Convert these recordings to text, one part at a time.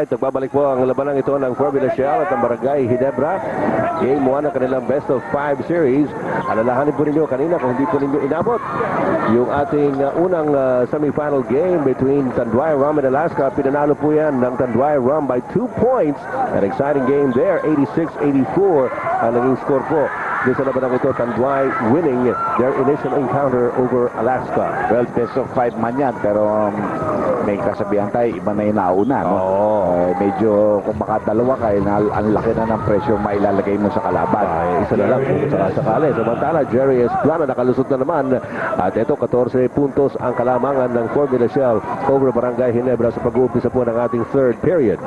right, nagbabalik po ang labanang ito ng Formula Shell at ang Barangay Ginebra. Game 1 ng kanilang best of 5 series. Alalahanin po ninyo kanina kung hindi po ninyo inabot yung ating unang semifinal game between Tanduay Rum and Alaska. Pinanalo po yan ng Tanduay Rum by 2 points. An exciting game there, 86-84 ang naging score po. Doon sa labanang ito, Tanduay winning their initial encounter over Alaska. Well, best of 5 man yan, pero may kasabihan tayo, iba na yung nauna, no? Medyo kung makadalawa kayo, ang laki na ng pressure mailalagay mo sa kalaban. Isa na lang kung sakasakali. Samantala, Jerry Esplana nakalusot na naman. At ito, 14 puntos ang kalamangan ng Formula Shell over Barangay Ginebra sa pag-uumpisa po ng ating third period.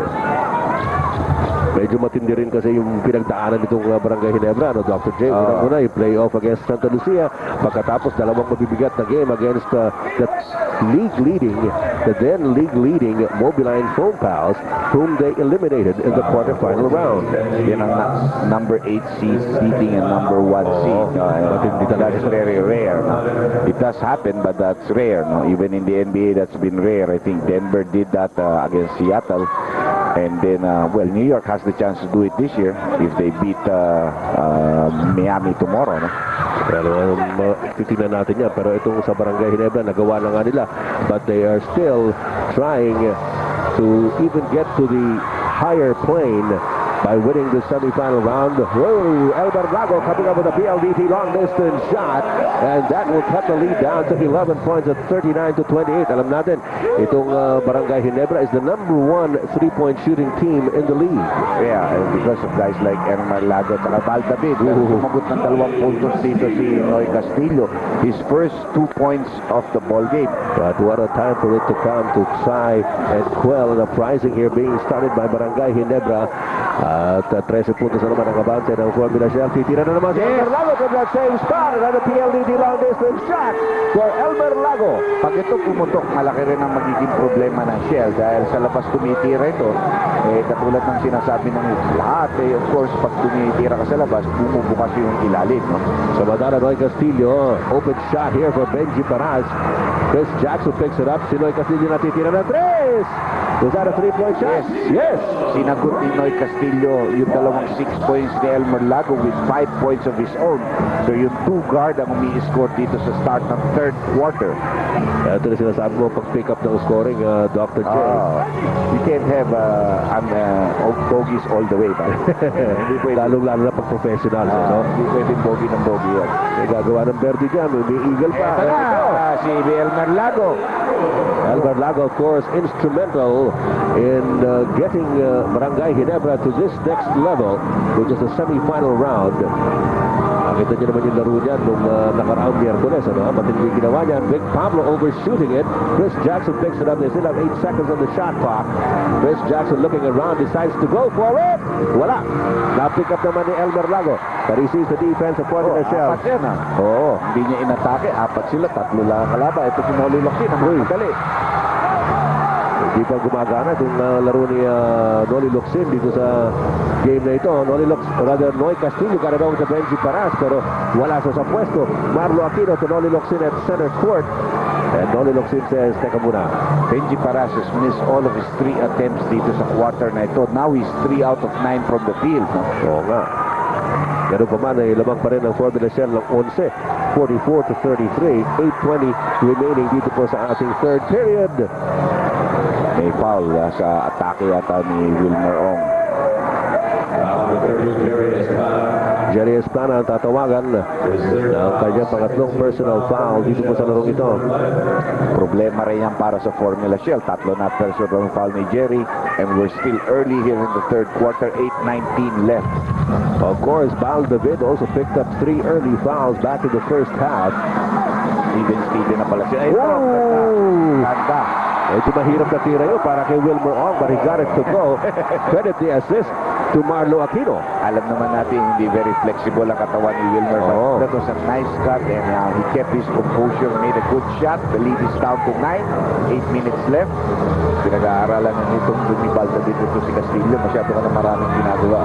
Medyo matindi rin kasi yung pinagdaanan nitong Barangay Ginebra, no, Dr. J. Unang-una, yung playoff against Santa Lucia. Pagkatapos, dalawang mabibigat na game against the then league-leading Mobiline Foam Pals, whom they eliminated in the quarterfinal round. Yan ang number 8 seed beating and number 1 seed. That is very rare. No? It does happen, but that's rare. No? Even in the NBA, that's been rare. I think Denver did that against Seattle. And then, well, New York has the chance to do it this year if they beat Miami tomorrow. No? Pero titignan natin yan. Pero itong sa Barangay Ginebra, nagawa na nga nila. But they are still trying to even get to the higher plane by winning the semifinal round. Whoa, Elmer Lago coming up with a PLDT long-distance shot, and that will cut the lead down to 11 points at 39-28. Alam natin, itong Barangay Ginebra is the number 1 3-point shooting team in the league. Yeah, because of guys like Elmer Lago at Val David. Sumagot ng 2 puntos dito si Noy Castillo. His first 2 points of the ball game. But what a time for it to come to try and quell an uprising here being started by Barangay Ginebra. At 13 puntos na naman ang abante ng Formula Shell. Titira na naman si Elmer Lago from that same spot. Another PLDT long distance shot for Elmer Lago. Pag ito pumutok, malaki rin ang magiging problema ng Shell dahil sa labas tumitira ito. Katulad ng sinasabi ng lahat, of course, pag tumitira ka sa labas, bumubukas yung ilalim. No? Samantala, Noy Castillo, open shot here for Benji Paras. Chris Jackson picks it up. Si Noy Castillo natitira na 3. Was that a 3-point shot? Yes. Sinagot ni Noy Castillo yung dalawang 6 points ni Elmer Lago with 5 points of his own. So yung 2 guard ang umi-score dito sa start ng third quarter. Ito na sinasabi mo pag-pick up ng scoring, Dr. J. You can't have bogeys all the way. Lalong-lalo na pag-professional. Hindi pwedeng bogey ng bogey yan. May gagawa ng Verdi dyan. May eagle pa. Si Elmer Lago. Elmer Lago, of course, instrumental in getting Barangay Ginebra to this next level, which is the semi-final round. Nakita niyo naman yung laro niyan nung nakaraang Miyerkules. Matindi ginawa niyan. Big Pablo overshooting it. Chris Jackson picks it up. They still have 8 seconds on the shot clock. Chris Jackson looking around, decides to go for it. Wala. Na-pick up naman ni Elmer Lago. But he sees the defense of Formula Shell. Apat yan hindi niya inatake. 4 sila. 3 lang ang kalaban. Ito si Noli Locsin. Ang madali. Hindi pa gumagana itong laro ni Noli Locsin dito sa game na ito. Noy Castillo karagawang sa Benji Paras pero wala sa pwesto. Marlo Aquino to Noli Locsin at center court. And Noli Locsin says, teka muna. Benji Paras has missed all of his 3 attempts dito sa quarter na ito. Now he's 3 out of 9 from the field. Oo nga. Ganun pa man ay lamang pa rin ang Formula Shell ng 11. 44-33. 8:20 remaining dito po sa ating third period. May foul sa atake yata ni Wilmer Ong. Jerry Esplana ang tatawagan ng kanyang pangatlong personal foul dito po sa larong ito. Problema rin yan para sa Formula Shell. 3 na personal foul ni Jerry, and we're still early here in the third quarter. 8:19 left. Of course, Val David also picked up 3 early fouls back in the first half. Steven na pala siya. Ganda. Medyo mahirap na tira yun para kay Wilmer Ong, but he got it to go. Credit the assist to Marlo Aquino. Alam naman natin hindi very flexible ang katawan ni Wilmer. But that was a nice cut, and he kept his composure, made a good shot. The lead is down to 9. 8 minutes left. Pinag-aaralan na nitong lumibal na dito si Castillo. Masyado ka na maraming ginagawa.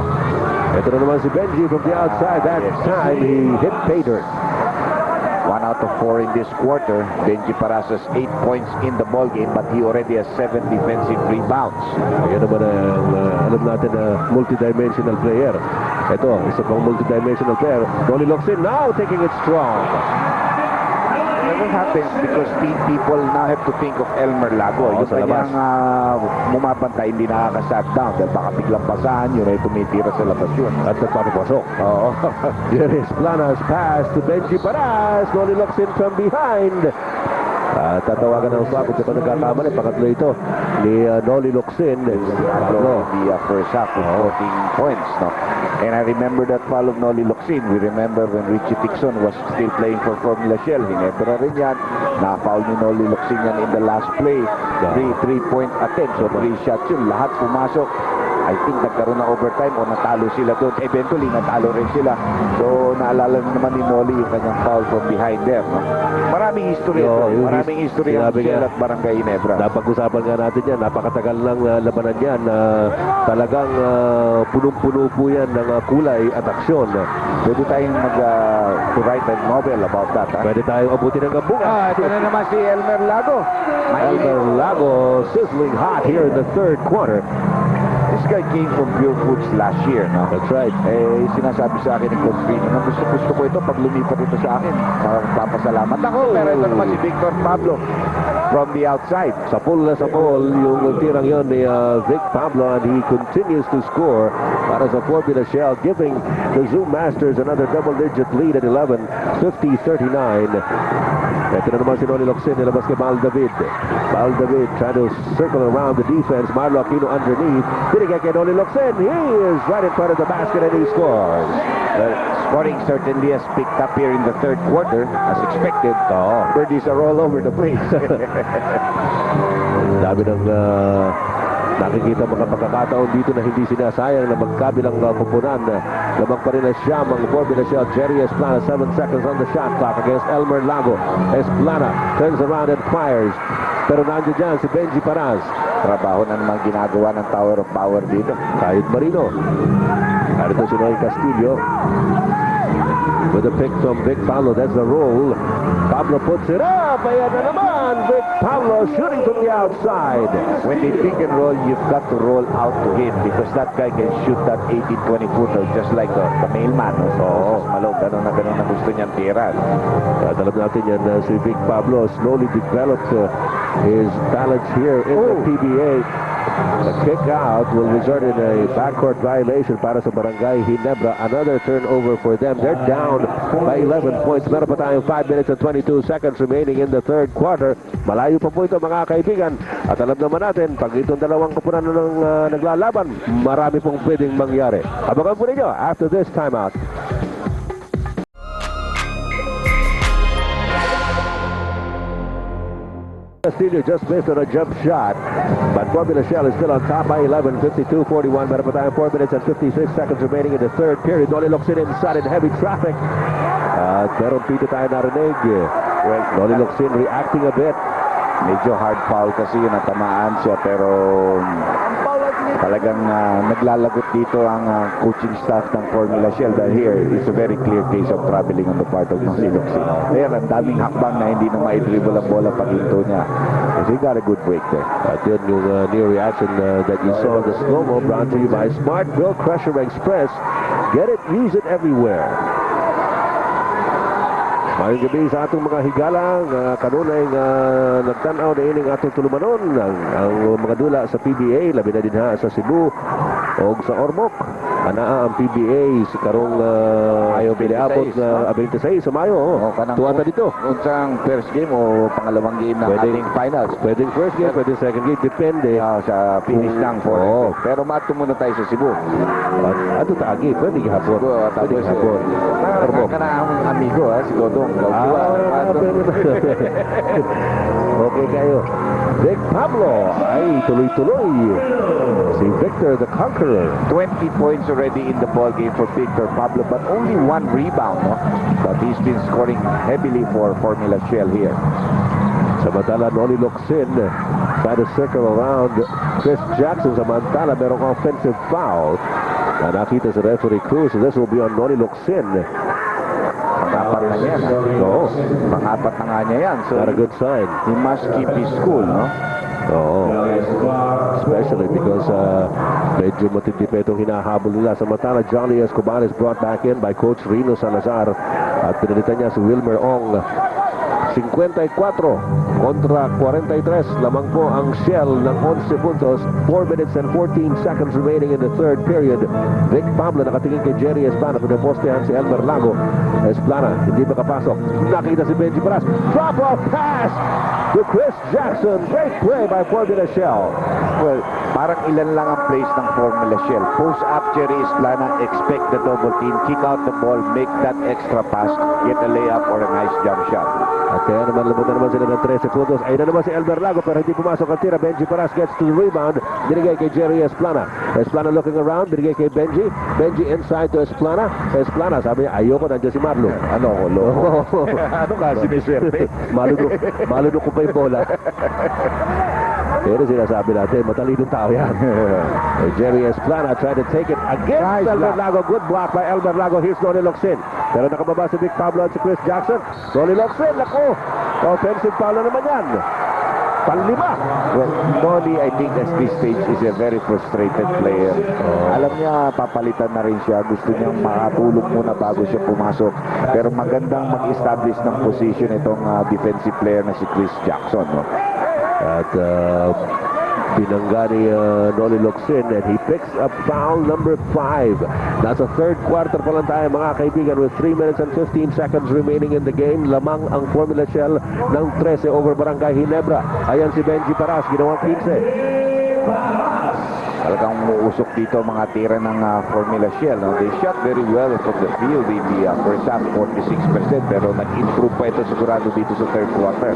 Ito na naman si Benji from the outside. That time he hit pay dirt. 1 out of 4 in this quarter. Benji Paras has 8 points in the ball game, but he already has 7 defensive rebounds. Ayan naman ang alam natin na multidimensional player. Ito, isa pang multidimensional player. Noli Locsin now taking it strong. What happens because people now have to think of Elmer Lago. Yung sa labas. kanyang mumapantay, hindi nakaka-sat down dahil baka biglang pasahan yun ay tumitira sa labas yun. At nagpapapasok. Oo. Here is Plana's pass to Benji Paras. Noli Locsin from behind. Tatawagan ng swap ito pa nagkakamali. Pangatlo ito ni Noli Locsin. Pablo, the first half with 14 points. No? And I remember that foul of Noli Locsin. We remember when Richie Dixon was still playing for Formula Shell. Hinebra rin yan. Na-foul ni Noli Locsin yan in the last play. 3-point attempt. So 3 shots yun. Lahat pumasok. I think nagkaroon ng overtime o natalo sila doon. Eventually, natalo rin sila. So, naalala naman ni Noli yung kanyang foul from behind there. No? Maraming history ito. Maraming history ang Shell at Barangay Ginebra. Napag-usapan nga natin yan. Napakatagal lang labanan yan. Talagang punong-puno po yan ng kulay at aksyon. Pwede tayong to write a novel about that. Pwede tayong abutin ng gabungan. Ito na naman si Elmer Lago. Elmer Lago sizzling hot here in the third quarter. This guy came from Pure Foods last year, no? That's right. Sinasabi sa akin ni Coach Rino na gusto ko ito pag lumipat ito sa akin. Magpapasalamat ako. Pero ito naman si Victor Pablo from the outside. Sa pool yung tirang yon ni Vic Pablo, and he continues to score para sa Formula Shell, giving the Zoom Masters another double-digit lead at 11, 50-39. Ito na naman si Noli Locsin, nilabas kay Mal David. Mal David trying to circle around the defense. Marlo Aquino underneath. Binigay kay Noli Locsin. He is right in front of the basket and he scores. The scoring certainly has picked up here in the third quarter, as expected. Birdies are all over the place. Dami ng nakikita mga pagkakataon dito na hindi sinasayang na magkabilang pupunan. Lamang pa rin na Siyam ang Formula Shell. Jerry Esplana, 7 seconds on the shot clock against Elmer Lago. Esplana turns around and fires. Pero nandiyan dyan si Benji Paras. Trabaho na naman ginagawa ng Tower of Power dito. Kahit Marino. Narito si Noy Castillo. With a pick from Vic Pablo. That's the roll. Pablo puts it up. Ayan na naman. Vic Pablo shooting from the outside. When they pick and roll, you've got to roll out to him because that guy can shoot that 18-20 footer just like the mailman. So, Malo, ganun na gusto niyang tira. Alam natin yan si Vic Pablo slowly developed his talents here in the PBA. The kick out will result in a backcourt violation para sa Barangay Ginebra. Another turnover for them. They're down by 11 points. Meron pa tayong 5 minutes and 22 seconds remaining in the third quarter. Malayo pa po ito mga kaibigan. At alam naman natin, pag itong dalawang kapunan ng naglalaban, marami pong pwedeng mangyari. Abangan po ninyo after this timeout. Castillo just missed on a jump shot, but Formula Shell is still on top by 11, 52-41. Meron pa tayong 4 minutes and 56 seconds remaining in the third period. Noli Locsin inside in heavy traffic. At meron pito tayo narinig. Well, Noli Locsin reacting a bit. Medyo hard foul kasi yun, natamaan siya, pero talagang naglalagot dito ang coaching staff ng Formula Shell dahil here is a very clear case of traveling on the part of Noli Locsin. Kaya ang daming hakbang na hindi na ma-dribble ang bola pag hinto niya. Kasi he got a good break there. At yun yung near reaction that you saw in the slow-mo brought to you by Smart Grill Crusher Express. Get it, use it everywhere. Mayong gabi sa atong mga higalang kanunay nagtanaw na ining atong tulumanon ang mga dula sa PBA labi na din ha sa Cebu o sa Ormoc. Anaa ang PBA si karong Mayo piliabot na 26 sa Mayo. Tuwata dito. Unsang first game o pangalawang game ng ating finals. Pwedeng first game, pwedeng second game. Depende. Sa finish ng fourth. Pero mato muna tayo sa Cebu. Ato taagi, pwedeng hapon. Pwedeng hapon. Ormoc. Kanang amigo si Dodong. Okay kayo. Vic Pablo ay tuloy-tuloy. Si Victor the Conqueror. 20 points already in the ball game for Victor Pablo, but only 1 rebound. No? But he's been scoring heavily for Formula Shell here. Samantala, Noli Locsin trying to circle around Chris Jackson. Samantala, merong offensive foul na nakita sa referee Cruz. So this will be on Noli Locsin. Dapat na yan. Oo. Pang-apat na nga niya yan. So, Not a good sign. he must keep his cool, no? Oo. Especially because medyo matindi pa itong hinahabol nila. Samantala, Johnny Escobar is brought back in by Coach Rino Salazar. At pinalitan niya si Wilmer Ong. 54 kontra 43. Lamang po ang Shell ng 11 puntos. 4 minutes and 14 seconds remaining in the third period. Vic Pablo nakatingin kay Jerry Esplana. Pinapostehan si Elmer Lago. Esplana hindi makapasok. Nakita si Benji Paras. Drop off pass to Chris Jackson. Great play by Formula Shell. Well, parang ilan lang ang plays ng Formula Shell. Post up Jerry Esplana, expect the double team, kick out the ball, make that extra pass, get a layup or a nice jump shot. At kaya naman labot na naman sila ng 13 puntos. Ayun na naman si Elmer Lago pero hindi pumasok ang tira. Benji Paras gets to the rebound. Binigay kay Jerry Esplana. Esplana looking around. Binigay kay Benji. Benji inside to Esplana. Esplana sabi niya ayoko nandiyan si Marlo. Ano ko, loko? Ano ka, siniswerte? Malunok ko pa yung bola. Pero sinasabi natin, matalino tao yan. Jerry Esplana tried to take it against Nice Elmer block. Lago. Good block by Elmer Lago. Here's Noni Locsin. Pero nakababa si Vic Pablo at si Chris Jackson. Noni Locsin, naku! Offensive foul na naman yan. Panlima. Well, Noli, I think at this stage is a very frustrated player. Alam niya, papalitan na rin siya. Gusto niyang makatulog muna bago siya pumasok. Pero magandang mag-establish ng position itong defensive player na si Chris Jackson. No? At binangga ni Noli Locsin and he picks up foul number 5. Nasa third quarter pa lang tayo mga kaibigan with 3 minutes and 15 seconds remaining in the game. Lamang ang Formula Shell ng 13 over Barangay Ginebra. Ayan si Benji Paras, ginawang 15. Talagang umuusok dito mga tira ng Formula Shell. No? They shot very well from the field in the first half, 46%. Pero nag-improve pa ito sigurado dito sa third quarter.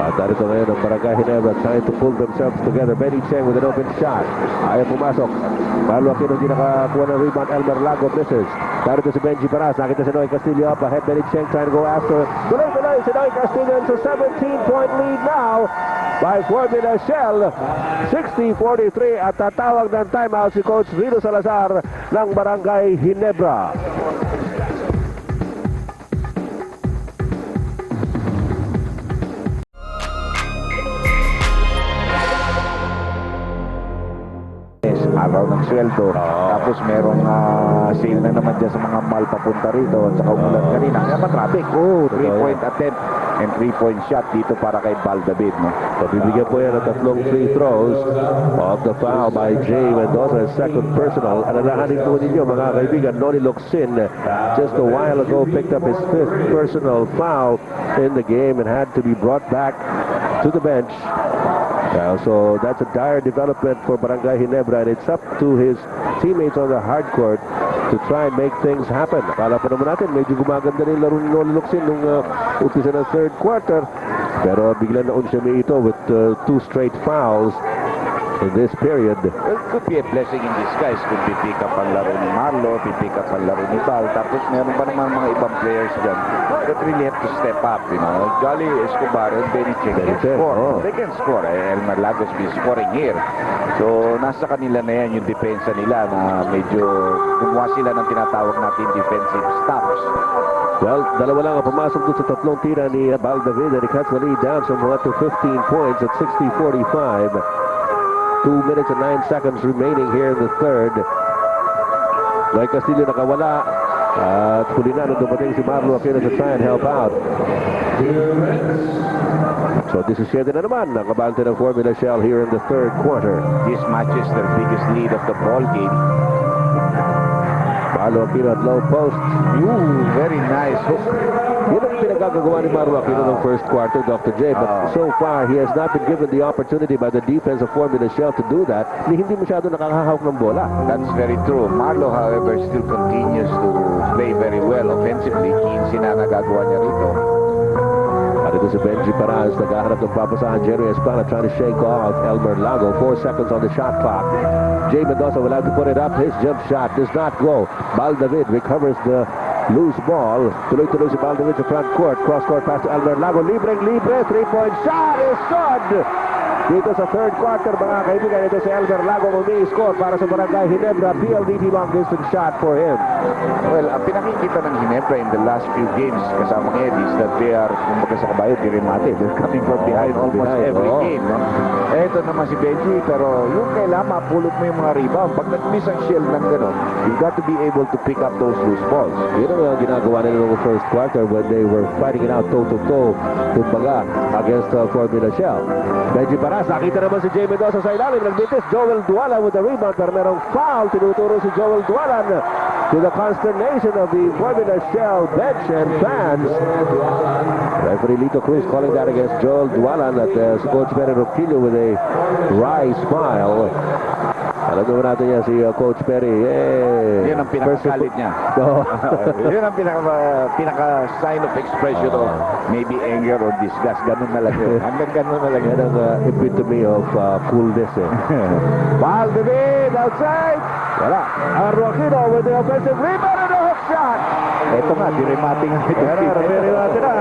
At narito ngayon ang Barangay Ginebra trying to pull themselves together. Benny Cheng with an open shot. Ayaw pumasok. Marlo Aquino hindi nakakuha ng rebound. Elmer Lago misses. Narito si Benji Paras. Nakita si Noy Castillo up ahead. Benny Cheng trying to go after. Tuloy-tuloy si Noy Castillo into 17-point lead now by Formula Shell. 60-43 at tatawag ng timeout si Coach Rino Salazar ng Barangay Ginebra. Araw ng sweldo. Tapos merong sale na naman dyan sa mga mall papunta rito at saka umulan kanina. Kaya matraffic. 3-point attempt and 3-point shot dito para kay Val David. No? So bibigyan po yan ng tatlong free throws of the foul by Jay Mendoza, second personal. Alalahanin po ninyo mga kaibigan, Noni Locsin just a while ago picked up his 5th personal foul in the game and had to be brought back to the bench. So that's a dire development for Barangay Ginebra, and it's up to his teammates on the hard court to try and make things happen. Akala pa naman natin, medyo gumaganda rin laro ni Noli Locsin nung umpisa ng third quarter. Pero bigla na siya may ito with 2 straight fouls in this period. Well, it could be a blessing in disguise kung pipick up ang laro ni Marlo, pipick up ang laro ni Val. Tapos meron pa naman mga ibang players dyan that really have to step up, you know. Jolly Escobar and Benny Cheng can score. Oh. They can score. Elmer Lagos been scoring here. So, nasa kanila na yan yung depensa nila na medyo kumuha sila ng tinatawag natin defensive stops. Well, dalawa lang ang pumasok doon sa tatlong tira ni Val David, and he cuts the lead down somewhat to 15 points at 60-45. 2 minutes and 9 seconds remaining here in the third. Noy Castillo nakawala. At huli na nung dumating si Marlo Aquino to try and help out. So this is na naman ang kabante ng Formula Shell here in the third quarter. This matches their biggest lead of the ball game. Marlo Aquino at low post. Very nice hook. Yun ang pinagagagawa ni Marlo Aquino ng first quarter, Dr. J. But so far, he has not been given the opportunity by the defense of Formula Shell to do that. Hindi masyado nakakahawak ng bola. That's very true. Marlo, however, still continues to play very well offensively. 15 na nagagawa niya rito. At ito si Benji Paras, naghahanap ng papasahan. Jerry Esplana trying to shake off Elmer Lago. 4 seconds on the shot clock. Jay Mendoza will have to put it up. His jump shot does not go. Val David recovers the loose ball. Tuloy-tuloy si Val David sa front court. Cross court pass to Elmer Lago. Libre. 3-point shot is good. dito sa third quarter, mga kaibigan. Ito si Elmer Lagong umi-score para sa Barangay Ginebra. PLDT long distance shot for him. Well, ang pinakikita ng Ginebra in the last few games kasama ng Eddie is that they are, kumbaga sa kabayo, dirimate. They're coming from behind almost every game. No? Ito naman si Benji, pero yung kailangan mapulot mo yung mga rebound. Pag nag-miss ang shield ng gano'n, you've got to be able to pick up those loose balls. Yun ang ginagawa nila noong first quarter when they were fighting it out toe-to-toe, kumbaga, against Fort Michelle. Benji Paras, nakita naman si Jay Mendoza sa ilalim. Nagbitis Joel Dualan with the rebound, pero merong foul. Tinuturo si Joel Dualan to the consternation of the Fort Michelle bench and fans. Referee Lito Cruz calling that against Joel Dualan at si Coach Perry Roquillo with a wry smile. Alam naman natin yan si Coach Perry. Yan ang pinakagalit niya. No. Yan ang pinaka sign of expression of maybe anger or disgust. Ganun na lang yun. Hanggang ganun na lang yun. Yan ang epitome of coolness. Foul David outside. Wala. Roquillo with the offensive rebound and a hook shot. Ito nga, dirimating ang ito. Dirimate na.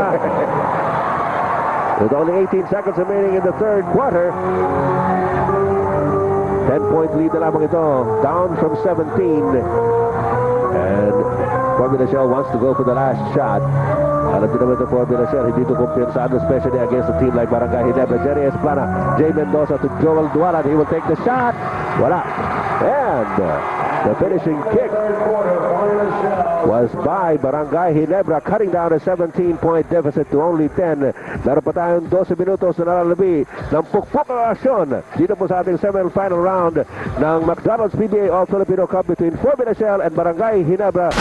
With only 18 seconds remaining in the third quarter. 10-point lead na lamang ito. Down from 17. And Fort Michelle wants to go for the last shot. Alam din naman ito Fort Michelle, hindi ito kumpensado, especially against a team like Barangay Ginebra. Jerry Esplana, Jay Mendoza to Joel Dualan. He will take the shot. Wala. And the finishing kick was by Barangay Ginebra, cutting down a 17-point deficit to only 10. Meron pa tayong 12 minutos na nalalabi ng pukpuk na aksyon dito po sa ating semi-final round ng McDonald's PBA All-Filipino Cup between Fort Michelle and Barangay Ginebra.